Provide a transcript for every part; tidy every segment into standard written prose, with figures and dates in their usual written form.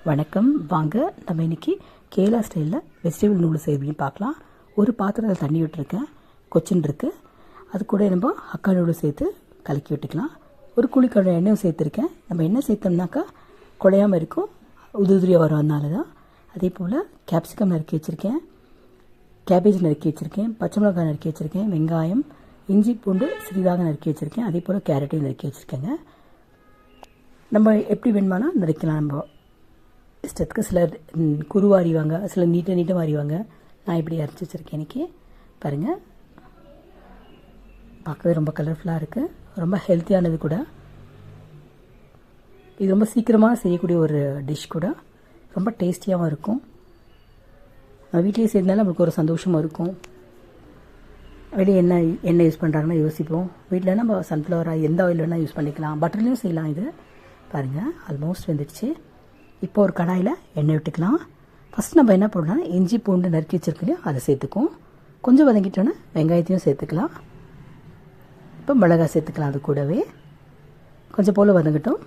வணக்கம். வாங்க நம்ம இன்றைக்கி கேரளா ஸ்டைலில் வெஜிடபிள் நூடுல்ஸ் எப்படின்னு பார்க்கலாம். ஒரு பாத்திரத்தில் தண்ணி விட்டுருக்கேன், கொச்சின் இருக்குது. அது கூட நம்ம ஹக்கா நூடுல்ஸ் சேர்த்து கலக்கி விட்டுக்கலாம். ஒரு குழிக்கடை எண்ணெயும் சேர்த்துருக்கேன். நம்ம எண்ணெய் சேர்த்தோம்னாக்கா குழையாமல் இருக்கும், உதிரியாக வரும். அதனால தான். அதே போல் கேப்சிகம் நறுக்கி வச்சுருக்கேன், கேபேஜ் நறுக்கி வச்சுருக்கேன், பச்சை மிளகாய் நறுக்கி வச்சுருக்கேன், வெங்காயம், இஞ்சி பூண்டு சிறிதாக நறுக்கி வச்சுருக்கேன். அதே போல் கேரட்டையும் நறுக்கி வச்சுருக்கேங்க. நம்ம எப்படி வேணுமானா நறுக்கலாம். நம்ம இஷ்டத்துக்கு சிலர் குருவாக அறிவாங்க, சிலர் நீட்டாக அறிவாங்க. நான் இப்படி அரைச்சி வச்சுருக்கேன். இன்றைக்கி பாருங்கள், பார்க்கவே ரொம்ப கலர்ஃபுல்லாக இருக்குது, ரொம்ப ஹெல்த்தியானது கூட. இது ரொம்ப சீக்கிரமாக செய்யக்கூடிய ஒரு டிஷ் கூட, ரொம்ப டேஸ்டியாகவும் இருக்கும். நம்ம வீட்டிலேயே செய்யறதுனால நம்மளுக்கு ஒரு சந்தோஷமாக இருக்கும். வெளியே எண்ணெய் யூஸ் பண்ணுறாங்கன்னா யோசிப்போம். வீட்டில் நம்ம சன்ஃப்ளவர் ஆயில், எந்த ஆயில் வேணால் யூஸ் பண்ணிக்கலாம். பட்டர்லேயும் செய்யலாம். இது பாருங்கள், ஆல்மோஸ்ட் வந்துடுச்சு. இப்போ ஒரு கடாயில் எண்ணெய் விட்டுக்கலாம். ஃபஸ்ட் நம்ம என்ன பண்ணலாம், இஞ்சி பூண்டு நறுக்கி வச்சுருக்கோம், அதை சேர்த்துக்கும். கொஞ்சம் வதங்கிட்டோன்னா வெங்காயத்தையும் சேர்த்துக்கலாம். இப்போ மிளகாய் சேர்த்துக்கலாம். அது கூடவே கொஞ்சம் போல் வதங்கட்டும்.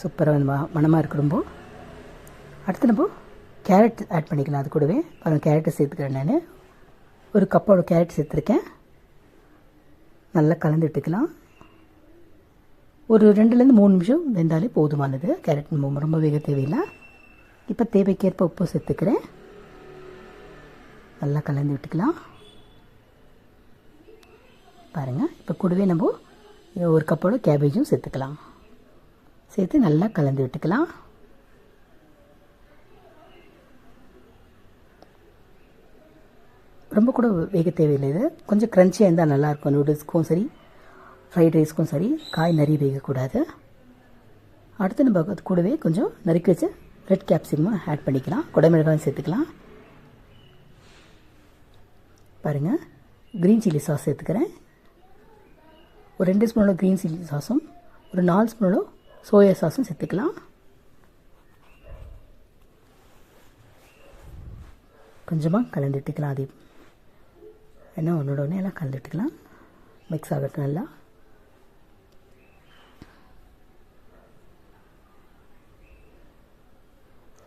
சூப்பராக மணமாக இருக்கு ரொம்ப. அடுத்து நம்ம கேரட் ஆட் பண்ணிக்கலாம். அது கூடவே கேரட்டை சேர்த்துக்கிறேன். நான் ஒரு கப்போட கேரட் சேர்த்துருக்கேன். நல்லா கலந்து விட்டுக்கலாம். ஒரு 2-3 நிமிஷம் வெந்தாலே போதுமானது. கேரட் ரொம்ப வேக தேவையில்லை. இப்போ தேவைக்கேற்ப உப்பு சேர்த்துக்கிறேன். நல்லா கலந்து விட்டுக்கலாம். பாருங்கள், இப்போ கூடவே நம்ம ஒரு கப்போட கேபேஜும் சேர்த்துக்கலாம். சேர்த்து நல்லா கலந்து விட்டுக்கலாம். ரொம்ப கூட வேக தேவையில்லை. இது கொஞ்சம் க்ரன்ச்சியாக இருந்தால் நல்லாயிருக்கும். நூடுல்ஸ்க்கும் சரி, ஃப்ரைட் ரைஸ்க்கும் சரி, காய் நிறைய வேகக்கூடாது. அடுத்து நம்ம அது கூடவே கொஞ்சம் நறுக்கி வச்சு ரெட் கேப்சிகமாக ஆட் பண்ணிக்கலாம். குடமிளகாயும் சேர்த்துக்கலாம். பாருங்கள், க்ரீன் சில்லி சாஸ் சேர்த்துக்கிறேன். ஒரு 2 ஸ்பூனோட க்ரீன் சில்லி சாஸும் ஒரு 4 ஸ்பூனோட சோயா சாஸும் சேர்த்துக்கலாம். கொஞ்சமாக கலந்துட்டுக்கலாம். அது என்ன ஒன்றோட ஒன்று எல்லாம் கலந்துட்டுக்கலாம். மிக்ஸ் ஆகட்டும் நல்லா.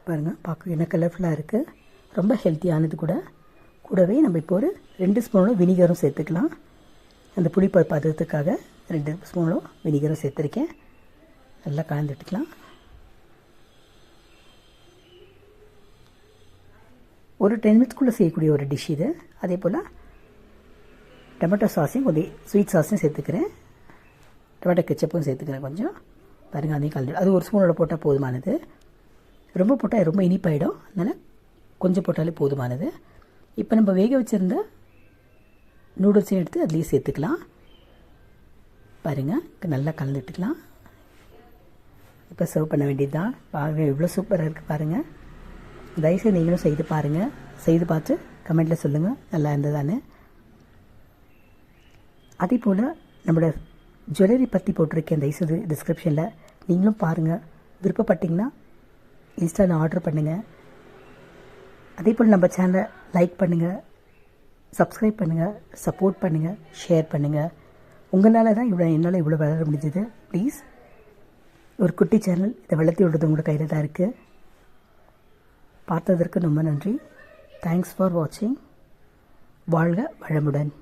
பாருங்கள், பார்க்க என்ன கலர்ஃபுல்லாக இருக்குது, ரொம்ப ஹெல்த்தியானது கூட. கூடவே நம்ம இப்போ ஒரு 2 ஸ்பூனோட வினிகரும் சேர்த்துக்கலாம். அந்த புளிப்பு பதத்துக்காக 2 ஸ்பூனோட வினிகரும் சேர்த்துருக்கேன். நல்லா கலந்துட்டுக்கலாம். ஒரு 10 மினிட்ஸ்க்குள்ளே செய்யக்கூடிய ஒரு டிஷ் இது. அதே போல் டொமேட்டோ சாஸையும் கொஞ்சம் ஸ்வீட் சாஸையும் சேர்த்துக்கிறேன். டொமேட்டோ கெச்சப்பும் சேர்த்துக்கிறேன் கொஞ்சம். பாருங்கள், அதையும் கலந்து, அது ஒரு ஸ்பூனோட போட்டால் போதுமானது. ரொம்ப போட்டால் ரொம்ப இனிப்பாயிடும். அதனால் கொஞ்சம் போட்டாலே போதுமானது. இப்போ நம்ம வேக வச்சுருந்த நூடுல்ஸையும் எடுத்து அதுலேயே சேர்த்துக்கலாம். பாருங்கள், நல்லா கலந்துட்டுக்கலாம். இப்போ சர்வ் பண்ண வேண்டியது தான். பாருங்கள், எவ்வளோ சூப்பராக இருக்குது பாருங்கள். தயவுசெய்து நீங்களும் செய்து பாருங்கள். செய்து பார்த்து கமெண்ட்டில் சொல்லுங்கள் நல்லா இருந்ததான்னு. அதே போல் நம்மளோட ஜுவல்லரி பற்றி போட்டிருக்கேன் தயவுசெய்து டிஸ்கிரிப்ஷனில். நீங்களும் பாருங்கள். விருப்பப்பட்டிங்கன்னா இன்ஸ்டாவில் ஆர்டர் பண்ணுங்கள். அதே போல் நம்ம சேனலை லைக் பண்ணுங்கள், சப்ஸ்கிரைப் பண்ணுங்கள், சப்போர்ட் பண்ணுங்கள், ஷேர் பண்ணுங்கள். உங்களால் தான் என்னால் இவ்வளோ வளர முடிஞ்சது. ப்ளீஸ், ஒரு குட்டி சேனல், இதை வளர்த்தி விடுறது உங்களோட கையில் தான் இருக்குது. பார்த்ததற்கு ரொம்ப நன்றி. தேங்க்ஸ் ஃபார் வாட்சிங். வாழ்க வளமுடன்.